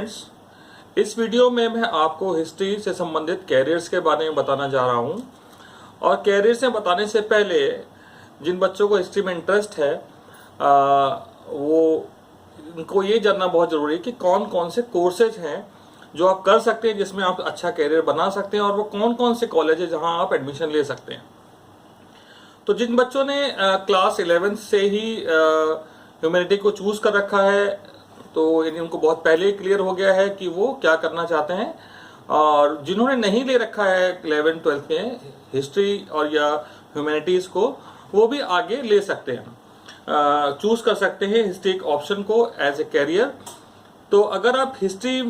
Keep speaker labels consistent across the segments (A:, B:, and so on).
A: Students, इस video में मैं आपको हिस्ट्री से संबंधित कैरियर्स के बारे में बताना जा रहा हूं। और कैरियर से बताने से पहले जिन बच्चों को हिस्ट्री में इंटरेस्ट है वो उनको ये जानना बहुत ज़रूरी है कि कौन कौन से कोर्सेज हैं जो आप कर सकते हैं जिसमें आप अच्छा कैरियर बना सकते हैं, और वो कौन कौन से कॉलेज है जहां आप एडमिशन ले सकते हैं। तो जिन बच्चों ने क्लास 11 से ही ह्यूमैनिटी को चूज कर रखा है, तो उनको बहुत पहले ही क्लियर हो गया है कि वो क्या करना चाहते हैं। और जिन्होंने नहीं ले रखा है 11-12 में हिस्ट्री और या ह्यूमैनिटीज को, वो भी आगे ले सकते हैं, चूज कर सकते हैं हिस्ट्री ऑप्शन को एज ए कैरियर। तो अगर आप हिस्ट्री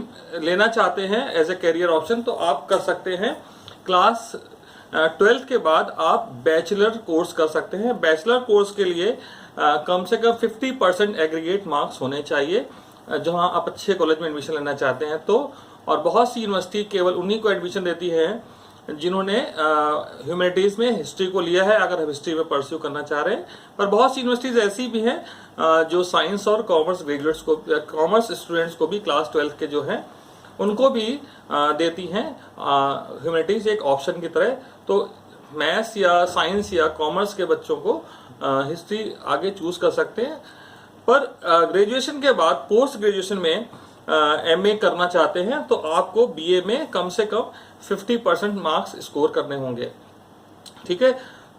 A: लेना चाहते हैं एज ए कैरियर ऑप्शन, तो आप कर सकते हैं क्लास 12th के बाद आप बैचलर कोर्स कर सकते हैं। बैचलर कोर्स के लिए कम से कम 50% एग्रीगेट मार्क्स होने चाहिए जहां आप अच्छे कॉलेज में एडमिशन लेना चाहते हैं। तो और बहुत सी यूनिवर्सिटी केवल उन्हीं को एडमिशन देती है जिन्होंने ह्यूमैनिटीज में हिस्ट्री को लिया है, अगर हम हिस्ट्री में परस्यू करना चाह रहे हैं। पर बहुत सी यूनिवर्सिटीज ऐसी भी हैं जो साइंस और कॉमर्स ग्रेजुएट्स को, कॉमर्स स्टूडेंट्स को भी क्लास 12 के जो हैं उनको भी देती हैं ह्यूमैनिटीज एक ऑप्शन की तरह। तो मैथ्स या साइंस या कॉमर्स के बच्चों को हिस्ट्री आगे चूज कर सकते हैं। पर ग्रेजुएशन के बाद पोस्ट ग्रेजुएशन में एमए करना चाहते हैं तो आपको बीए में कम से कम 50% मार्क्स स्कोर करने होंगे। ठीक है,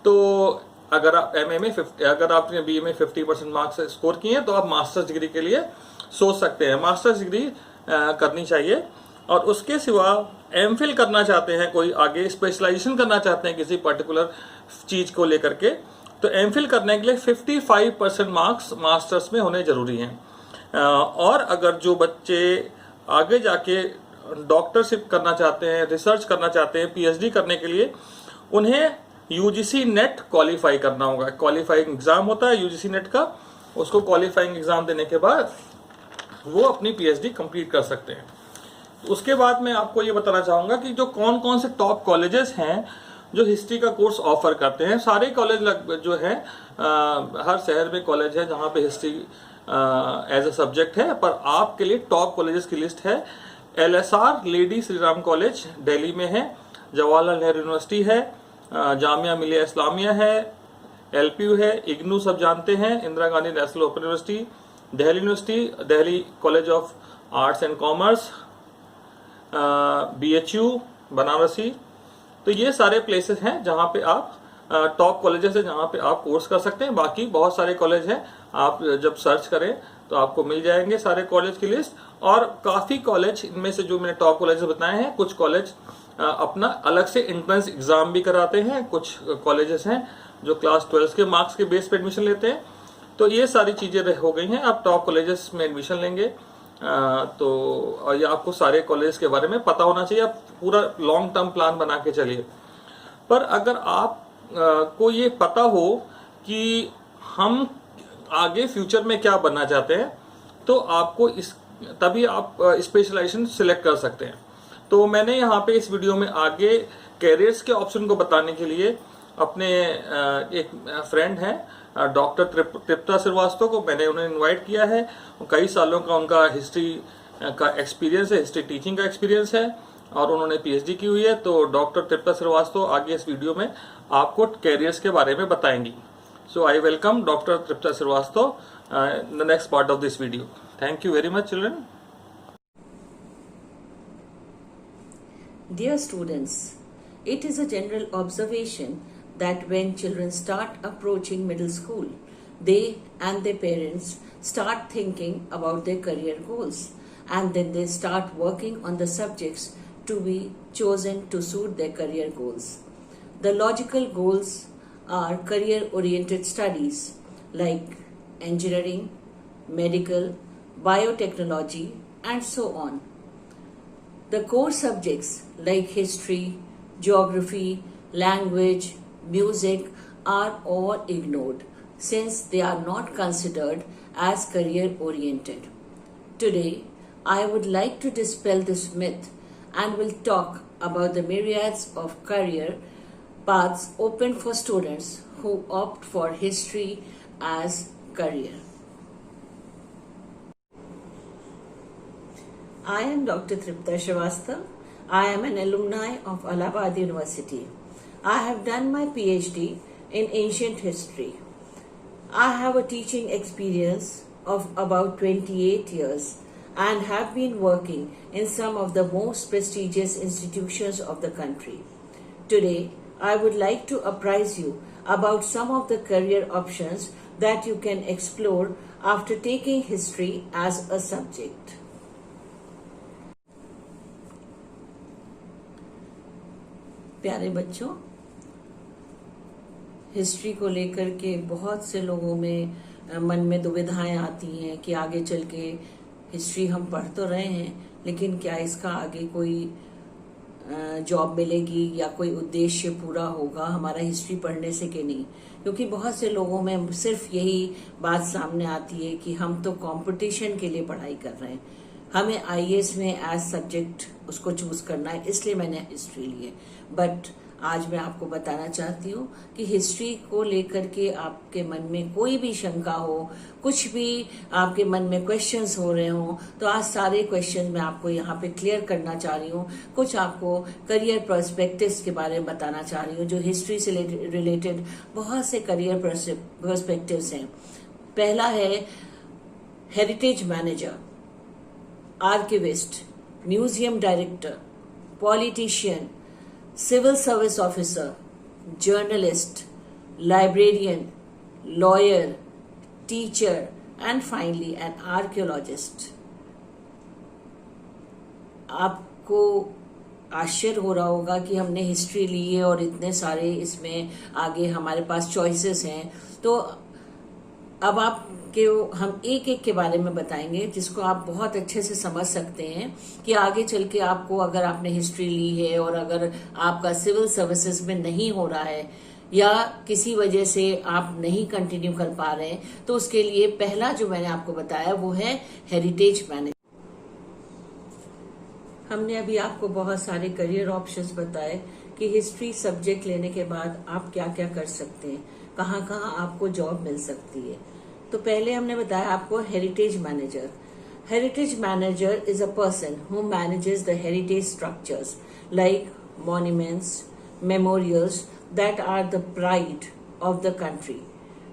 A: तो अगर आप एमए में अगर आपने बीए में 50% मार्क्स स्कोर किए हैं तो आप मास्टर्स डिग्री के लिए सोच सकते हैं। मास्टर्स डिग्री करनी चाहिए। और उसके सिवा एमफिल करना चाहते हैं, कोई आगे स्पेशलाइजेशन करना चाहते हैं किसी पर्टिकुलर चीज को लेकर के, तो एमफिल करने के लिए 55% मार्क्स मास्टर्स में होने जरूरी हैं। और अगर जो बच्चे आगे जाके डॉक्टरशिप करना चाहते हैं, रिसर्च करना चाहते हैं, पीएचडी करने के लिए, उन्हें यूजीसी नेट क्वालिफाई करना होगा। क्वालिफाइंग एग्जाम होता है यूजीसी नेट का, उसको क्वालिफाइंग एग्जाम देने के बाद वो अपनी पीएचडी कंप्लीट कर सकते हैं। उसके बाद मैं आपको ये बताना चाहूंगा कि जो कौन कौन से टॉप कॉलेजेस हैं जो हिस्ट्री का कोर्स ऑफर करते हैं। सारे कॉलेज जो है हर शहर में कॉलेज है जहां पे हिस्ट्री एज अ सब्जेक्ट है। पर आपके लिए टॉप कॉलेजेस की लिस्ट है। LSR lady Shri Ram college Delhi में है, जवाहरलाल नेहरू यूनिवर्सिटी है, जामिया मिलिया इस्लामिया है, एलपीयू है, इग्नू सब जानते हैं, Indira Gandhi national open university, Delhi university, Delhi college of arts and commerce, BHU Banarasi. तो ये सारे प्लेसेस हैं जहां पे आप टॉप कॉलेजेस है जहां पे आप कोर्स कर सकते हैं। बाकी बहुत सारे कॉलेज हैं, आप जब सर्च करें तो आपको मिल जाएंगे सारे कॉलेज की लिस्ट। और काफी कॉलेज, इनमें से जो मैंने टॉप कॉलेज बताए हैं, कुछ कॉलेज अपना अलग से एंट्रेंस एग्जाम भी कराते हैं। कुछ कॉलेजेस हैं जो क्लास 12 के मार्क्स के बेस पे एडमिशन लेते हैं। तो ये सारी चीजें हो गई हैं। आप टॉप कॉलेजेस में एडमिशन लेंगे तो ये आपको सारे कॉलेज के बारे में पता होना चाहिए। आप पूरा लॉन्ग टर्म प्लान बना के चलिए। पर अगर आप को ये पता हो कि हम आगे फ्यूचर में क्या बनना चाहते हैं, तो आपको तभी आप स्पेशलाइजेशन सिलेक्ट कर सकते हैं। तो मैंने यहाँ पे इस वीडियो में आगे कैरियर्स के ऑप्शन को बताने के लिए अपने एक फ्रेंड हैं डॉक्टर तृप्ता श्रीवास्तव को मैंने उन्हें इनवाइट किया है। कई सालों का उनका हिस्ट्री का एक्सपीरियंस है, हिस्ट्री टीचिंग का एक्सपीरियंस है, और उन्होंने पीएचडी की हुई है। तो डॉक्टर तृप्ता श्रीवास्तव आगे इस वीडियो में आपको कैरियर्स के बारे में बताएंगी। So I welcome doctor Tripta Srivastava the next part of this video. Thank you very much children.
B: Dear students, it is a general observation that when children start approaching middle school, they and their parents start thinking about their career goals, and then they start working on the subjects to be chosen to suit their career goals. The logical goals are career-oriented studies like engineering, medical, biotechnology, and so on. The core subjects like history, geography, language, music are all ignored since they are not considered as career oriented. Today, I would like to dispel this myth and will talk about the myriads of career paths open for students who opt for history as career. I am Dr. Tripta Srivastav. I am an alumni of Allahabad University. I have done my PhD in ancient history. I have a teaching experience of about 28 years and have been working in some of the most prestigious institutions of the country. Today, I would like to apprise you about some of the career options that you can explore after taking history as a subject. प्यारे बच्चों, history को लेकर के बहुत से लोगों में मन में दुविधाएं आती हैं कि आगे चल के हिस्ट्री हम पढ़ तो रहे हैं, लेकिन क्या इसका आगे कोई जॉब मिलेगी या कोई उद्देश्य पूरा होगा हमारा हिस्ट्री पढ़ने से कि नहीं। क्योंकि बहुत से लोगों में सिर्फ यही बात सामने आती है कि हम तो कंपटीशन के लिए पढ़ाई कर रहे हैं, हमें आईएएस में एज सब्जेक्ट उसको चूज करना है, इसलिए मैंने हिस्ट्री ली है। बट आज मैं आपको बताना चाहती हूँ कि हिस्ट्री को लेकर के आपके मन में कोई भी शंका हो, कुछ भी आपके मन में क्वेश्चंस हो रहे हो, तो आज सारे क्वेश्चन मैं आपको यहाँ पे क्लियर करना चाह रही हूँ। कुछ आपको करियर पर्सपेक्टिव्स के बारे में बताना चाह रही हूँ, जो हिस्ट्री से रिलेटेड बहुत से करियर पर्सपेक्टिव्स हैं। पहला है heritage manager, archivist, museum director, politician, civil service officer, journalist, librarian, lawyer, teacher, and finally an archaeologist. आपको आश्चर्य हो रहा होगा कि हमने हिस्ट्री ली है और इतने सारे इसमें आगे हमारे पास चॉइसेस हैं, तो अब हम एक एक के बारे में बताएंगे जिसको आप बहुत अच्छे से समझ सकते हैं कि आगे चल के आपको, अगर आपने हिस्ट्री ली है और अगर आपका सिविल सर्विसेज में नहीं हो रहा है या किसी वजह से आप नहीं कंटिन्यू कर पा रहे हैं, तो उसके लिए पहला जो मैंने आपको बताया वो है हेरिटेज मैनेजर। हमने अभी आपको बहुत सारे करियर ऑप्शंस बताए कि हिस्ट्री सब्जेक्ट लेने के बाद आप क्या क्या कर सकते हैं, कहाँ कहाँ आपको जॉब मिल सकती है। तो पहले हमने बताया आपको heritage manager. Heritage manager is a person who manages the heritage structures like monuments, memorials that are the pride of the country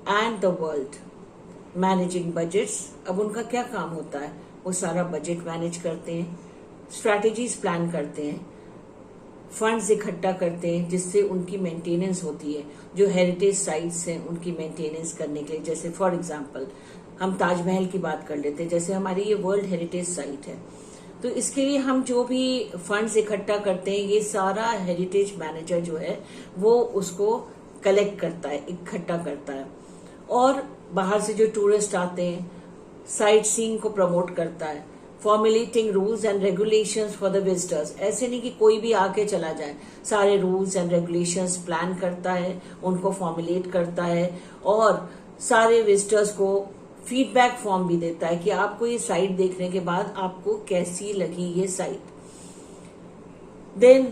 B: and the world. Managing budgets, अब उनका क्या काम होता है, वो सारा बजट मैनेज करते हैं, स्ट्रैटेजीज प्लान करते हैं, फंड्स इकट्ठा करते हैं जिससे उनकी मेंटेनेंस होती है, जो हेरिटेज साइट्स हैं उनकी मेंटेनेंस करने के लिए। जैसे फॉर एग्जांपल हम ताजमहल की बात कर लेते हैं, जैसे हमारी ये वर्ल्ड हेरिटेज साइट है, तो इसके लिए हम जो भी फंड्स इकट्ठा करते हैं, ये सारा हेरिटेज मैनेजर जो है वो उसको कलेक्ट करता है, इकट्ठा करता है। और बाहर से जो टूरिस्ट आते हैं, साइट सीइंग को प्रमोट करता है, formulating rules and regulations for the visitors. ऐसे नहीं कि कोई भी आके चला जाए, सारे रूल्स एंड रेगुलेशंस प्लान करता है, उनको फॉर्मुलेट करता है और सारे विजिटर्स को फीडबैक फॉर्म भी देता है कि आपको ये साइट देखने के बाद आपको कैसी लगी ये साइट। देन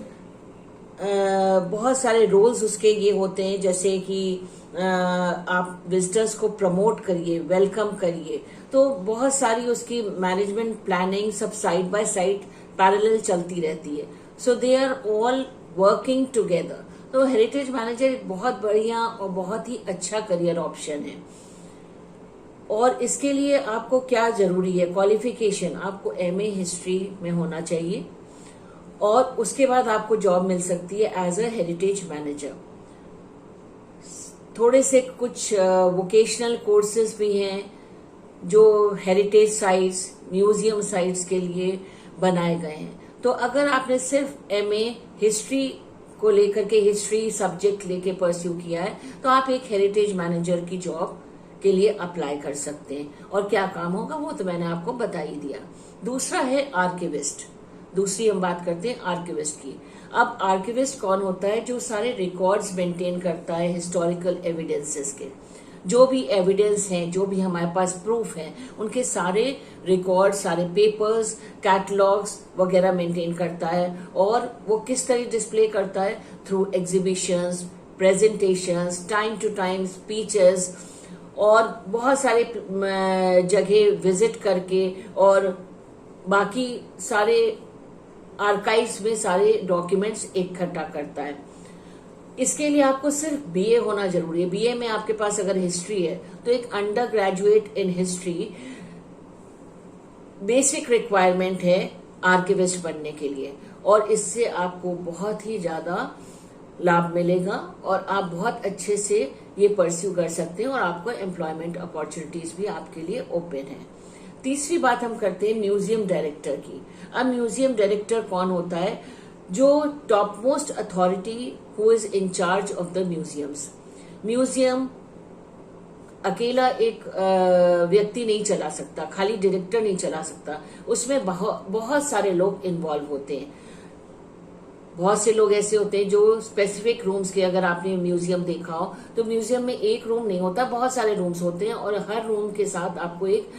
B: बहुत सारे रोल्स उसके ये होते हैं, जैसे कि आप विजिटर्स को प्रमोट करिए, वेलकम करिए, तो बहुत सारी उसकी मैनेजमेंट प्लानिंग सब साइड बाय साइड पैरेलल चलती रहती है। So they are all working together. तो हेरिटेज मैनेजर एक बहुत बढ़िया और बहुत ही अच्छा करियर ऑप्शन है। और इसके लिए आपको क्या जरूरी है, क्वालिफिकेशन, आपको एमए हिस्ट्री में होना चाहिए और उसके बाद आपको जॉब मिल सकती है एज अ हेरिटेज मैनेजर। थोड़े से कुछ वोकेशनल कोर्सेज भी हैं जो हेरिटेज साइट्स, म्यूजियम साइट्स के लिए बनाए गए हैं। तो अगर आपने सिर्फ एमए हिस्ट्री को लेकर के, हिस्ट्री सब्जेक्ट लेके परस्यू किया है, तो आप एक हेरिटेज मैनेजर की जॉब के लिए अप्लाई कर सकते हैं। और क्या काम होगा वो तो मैंने आपको बता ही दिया। दूसरा है आर्किविस्ट। दूसरी हम बात करते हैं आर्किविस्ट की। अब आर्किविस्ट कौन होता है, जो सारे रिकॉर्ड्स मेंटेन करता है हिस्टोरिकल एविडेंसेस के। जो भी एविडेंस हैं, जो भी हमारे पास प्रूफ हैं, उनके सारे रिकॉर्ड, सारे पेपर्स, कैटलॉग्स वगैरह मेंटेन करता है। और वो किस तरह डिस्प्ले करता है, through exhibitions, presentations, time to time speeches और बहुत सारे जगह विजिट करके और बाकी सारे आर्काइव्स में सारे डॉक्यूमेंट्स इकट्ठा करता है। इसके लिए आपको सिर्फ बीए होना जरूरी है। बीए में आपके पास अगर हिस्ट्री है तो एक under graduate in history basic requirement है आर्किविस्ट बनने के लिए, और इससे आपको बहुत ही ज्यादा लाभ मिलेगा और आप बहुत अच्छे से ये परस्यू कर सकते हैं और आपको एम्प्लॉयमेंट अपॉर्चुनिटीज भी आपके लिए ओपन है। तीसरी बात हम करते हैं म्यूजियम डायरेक्टर की। अब म्यूजियम डायरेक्टर कौन होता है? जो top most authority who is in charge of the museums. Museum अकेला एक व्यक्ति नहीं चला सकता, खाली डायरेक्टर नहीं चला सकता, उसमें बहुत सारे लोग इन्वॉल्व होते हैं। बहुत से लोग ऐसे होते हैं जो स्पेसिफिक रूम्स के, अगर आपने म्यूजियम देखा हो तो म्यूजियम में एक रूम नहीं होता, बहुत सारे रूम्स होते हैं और हर रूम के साथ आपको एक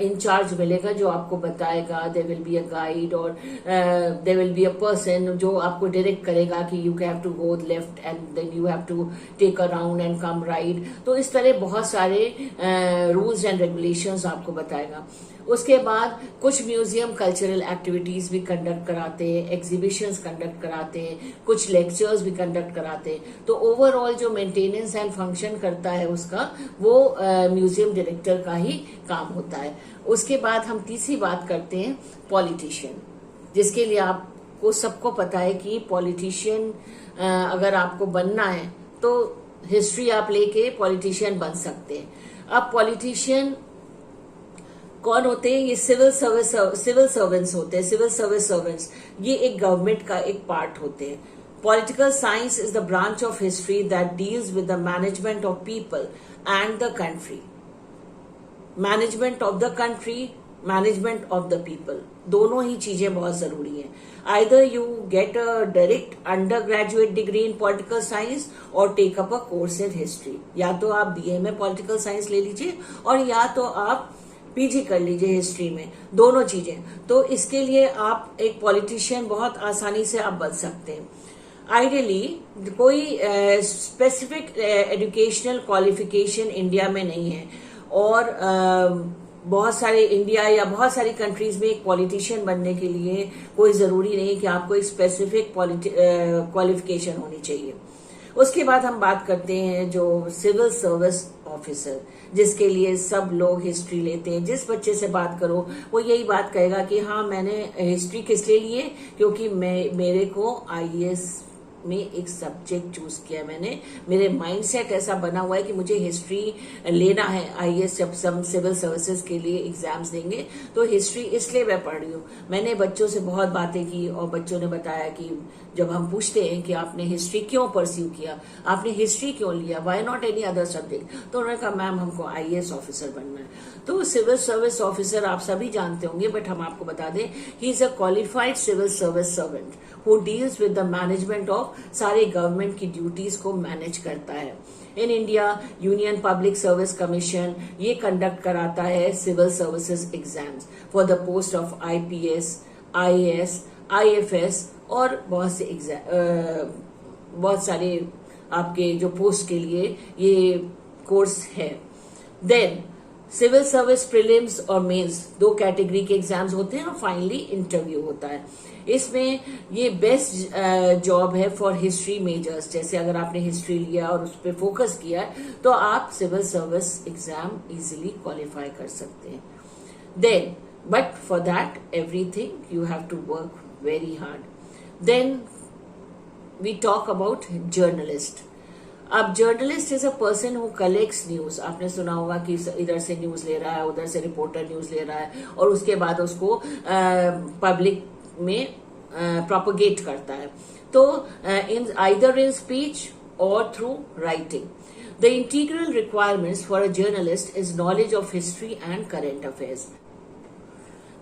B: इंचार्ज मिलेगा जो आपको बताएगा। There will be a guide और there will be a person जो आपको डायरेक्ट करेगा कि you have to go left and then you have to take a round and come right. तो इस तरह बहुत सारे रूल्स एंड रेगुलेशंस आपको बताएगा। उसके बाद कुछ म्यूजियम कल्चरल एक्टिविटीज भी कंडक्ट कराते हैं, एग्जीबिशंस कंडक्ट कराते हैं, कुछ लेक्चर्स भी कंडक्ट कराते हैं। तो ओवरऑल जो मेंटेनेंस एंड फंक्शन करता है उसका, वो म्यूजियम डायरेक्टर का ही काम होता है। उसके बाद हम तीसरी बात करते हैं पॉलिटिशियन, जिसके लिए आपको सबको पता है कि पॉलिटिशियन अगर आपको बनना है तो हिस्ट्री आप लेके पॉलिटिशियन बन सकते हैं। अब पॉलिटिशियन कौन होते हैं? ये सिविल सर्वेंट्स होते हैं। सिविल सर्विस सर्वेंट्स ये एक गवर्नमेंट का एक पार्ट होते हैं। Political science is the branch of history that deals with the management of people and the country. Management of the country, management of the people, दोनों ही चीजें बहुत जरूरी हैं। Either you get a direct under graduate degree in political science और take up a course in history. या तो आप बीए में पॉलिटिकल साइंस ले लीजिए और या तो आप पीजी कर लीजिए हिस्ट्री में, दोनों चीजें। तो इसके लिए आप एक पॉलिटिशियन बहुत आसानी से आप बन सकते हैं। आइडियली कोई स्पेसिफिक एजुकेशनल क्वालिफिकेशन इंडिया में नहीं है और बहुत सारे इंडिया या बहुत सारी कंट्रीज में एक पॉलिटिशियन बनने के लिए कोई जरूरी नहीं कि आपको एक स्पेसिफिक क्वालिफिकेशन होनी चाहिए। उसके बाद हम बात करते हैं जो सिविल सर्विस ऑफिसर, जिसके लिए सब लोग हिस्ट्री लेते हैं। जिस बच्चे से बात करो वो यही बात कहेगा कि हाँ मैंने हिस्ट्री किस लिए लिए, क्योंकि मेरे को आईएएस में एक सब्जेक्ट चूज किया मैंने, मेरे माइंडसेट ऐसा बना हुआ है कि मुझे हिस्ट्री लेना है। आईएएस जब सब सिविल सर्विसेज के लिए एग्जाम्स देंगे तो हिस्ट्री इसलिए मैं पढ़ रही हूँ। मैंने बच्चों से बहुत बातें की और बच्चों ने बताया कि जब हम पूछते हैं कि आपने हिस्ट्री क्यों परस्यू किया, आपने हिस्ट्री क्यों लिया, why not any other subject, तो उन्होंने कहा मैम हमको आईएएस ऑफिसर बनना है। तो सिविल सर्विस ऑफिसर आप सभी जानते होंगे, बट हम आपको बता दें he is a qualified civil service servant who deals with the management of सारे गवर्नमेंट की ड्यूटीज को मैनेज करता है। In India Union Public Service Commission ये कंडक्ट कराता है civil services exams for the post of IPS, IAS, IFS और बहुत सारे आपके जो पोस्ट के लिए ये कोर्स है। देन सिविल सर्विस प्रीलिम्स और मेंस दो कैटेगरी के एग्जाम्स होते हैं और फाइनली इंटरव्यू होता है। इसमें ये बेस्ट जॉब है फॉर हिस्ट्री मेजर्स। जैसे अगर आपने हिस्ट्री लिया और उस पर फोकस किया है तो आप civil service exam easily qualify कर सकते हैं। Then but for that everything you have to work very hard. Then we talk about journalist. अब journalist is a person who collects news. आपने सुना होगा कि इधर से न्यूज ले रहा है, उधर से रिपोर्टर न्यूज ले रहा है और उसके बाद उसको पब्लिक में प्रोपोगेट करता है। तो इन आइदर इन स्पीच और through writing. The integral requirements for a journalist is knowledge of history and current affairs.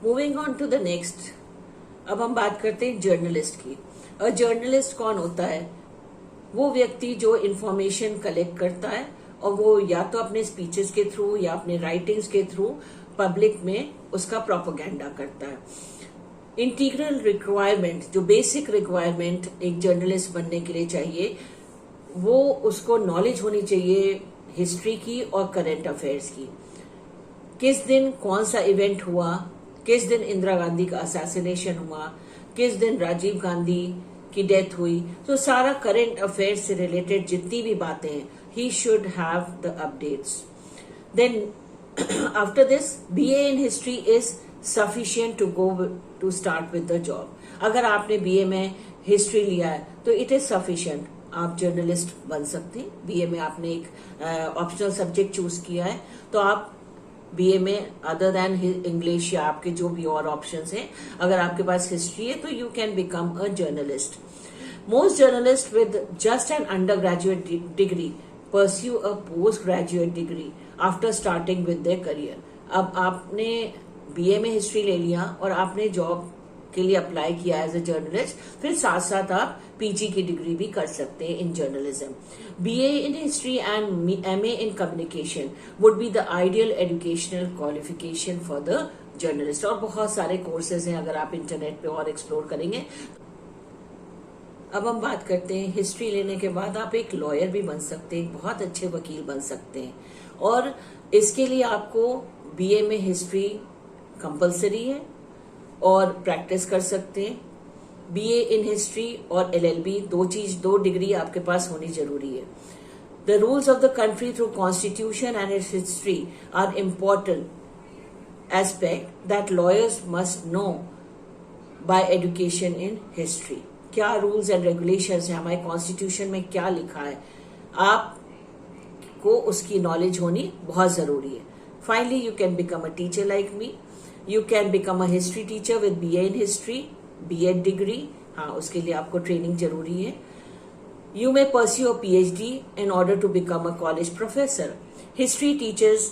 B: Moving on to the next, अब हम बात करते हैं जर्नलिस्ट की। अ जर्नलिस्ट कौन होता है? वो व्यक्ति जो इंफॉर्मेशन कलेक्ट करता है और वो या तो अपने स्पीचेस के थ्रू या अपने राइटिंग्स के थ्रू पब्लिक में उसका प्रोपोगेंडा करता है। इंटीग्रल रिक्वायरमेंट, जो बेसिक रिक्वायरमेंट एक जर्नलिस्ट बनने के लिए चाहिए, वो उसको नॉलेज होनी चाहिए हिस्ट्री की और करंट अफेयर्स की। किस दिन कौन सा इवेंट हुआ, किस दिन इंदिरा गांधी का असैसिनेशन हुआ, किस दिन राजीव गांधी की डेथ हुई। तो सारा करंट अफेयर से रिलेटेड जितनी भी बातें हैं, he should have the updates. Then after this, BA in history is sufficient to go to start with the job. अगर आपने BA में हिस्ट्री लिया है तो इट इज सफिशिएंट, आप जर्नलिस्ट बन सकते हैं। BA में आपने एक ऑप्शनल सब्जेक्ट चूज किया है तो आप BA में अदर देन इंग्लिश या आपके जो भी और ऑप्शंस हैं, अगर आपके पास हिस्ट्री है तो you can become a journalist. Most journalist with just an under graduate degree pursue a postgraduate degree after starting with their career। अब आपने BA में हिस्ट्री ले लिया और आपने जॉब के लिए अप्लाई किया एज ए जर्नलिस्ट, फिर साथ साथ आप PG की डिग्री भी कर सकते हैं in journalism. BA in history and MA in communication would be the ideal educational qualification for the journalist। और बहुत सारे कोर्सेज हैं, अगर आप इंटरनेट पे और एक्सप्लोर करेंगे। अब हम बात करते हैं, हिस्ट्री लेने के बाद आप एक लॉयर भी बन सकते हैं, एक बहुत अच्छे वकील बन सकते हैं। और इसके लिए आपको BA में हिस्ट्री कंपलसरी है और प्रैक्टिस कर सकते हैं। BA इन हिस्ट्री और LLB दो डिग्री आपके पास होनी जरूरी है। The rules of the country through constitution and its history are important aspect that lawyers must know by education in history. क्या रूल्स एंड रेगुलेशंस हैं, हमारे कॉन्स्टिट्यूशन में क्या लिखा है, आपको उसकी नॉलेज होनी बहुत जरूरी है। Finally you can become a teacher like me. You can become a history teacher with BA in history, B.Ed degree. हाँ, उसके लिए आपको ट्रेनिंग जरूरी है। You may pursue a PhD in order to become a college professor. History teachers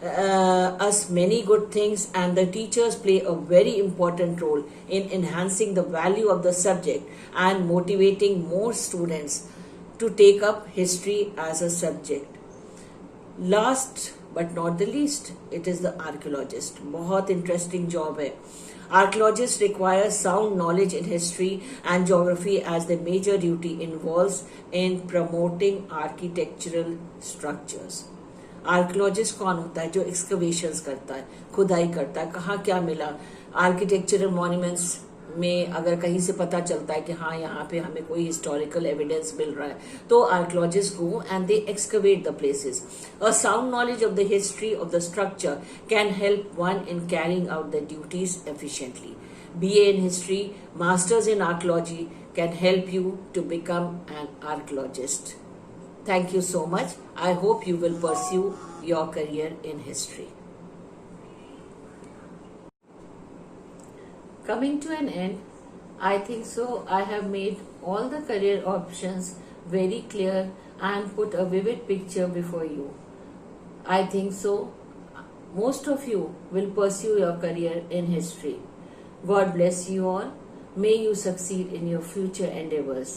B: us many good things, and the teachers play a very important role in enhancing the value of the subject and motivating more students to take up history as a subject. Last but not the least, it is the archaeologist। बहुत interesting job है। Archaeologists require sound knowledge in history and geography as their major duty involves in promoting architectural structures। Archaeologist कौन होता है? जो excavations करता है, खुदाई करता है, कहाँ क्या मिला। आर्किटेक्चरल मॉन्यूमेंट्स में अगर कहीं से पता चलता है कि हाँ यहाँ पे हमें कोई हिस्टोरिकल एविडेंस मिल रहा है, तो archaeologist go and they excavate the places. A sound knowledge of the history of the structure can help one in carrying out the duties efficiently. BA in history, masters in archaeology can help you to become an archaeologist। Thank you so much. I hope you will pursue your career in history. Coming to an end, I think so I have made all the career options very clear and put a vivid picture before you. I think so most of you will pursue your career in history. God bless you all. May you succeed in your future endeavors.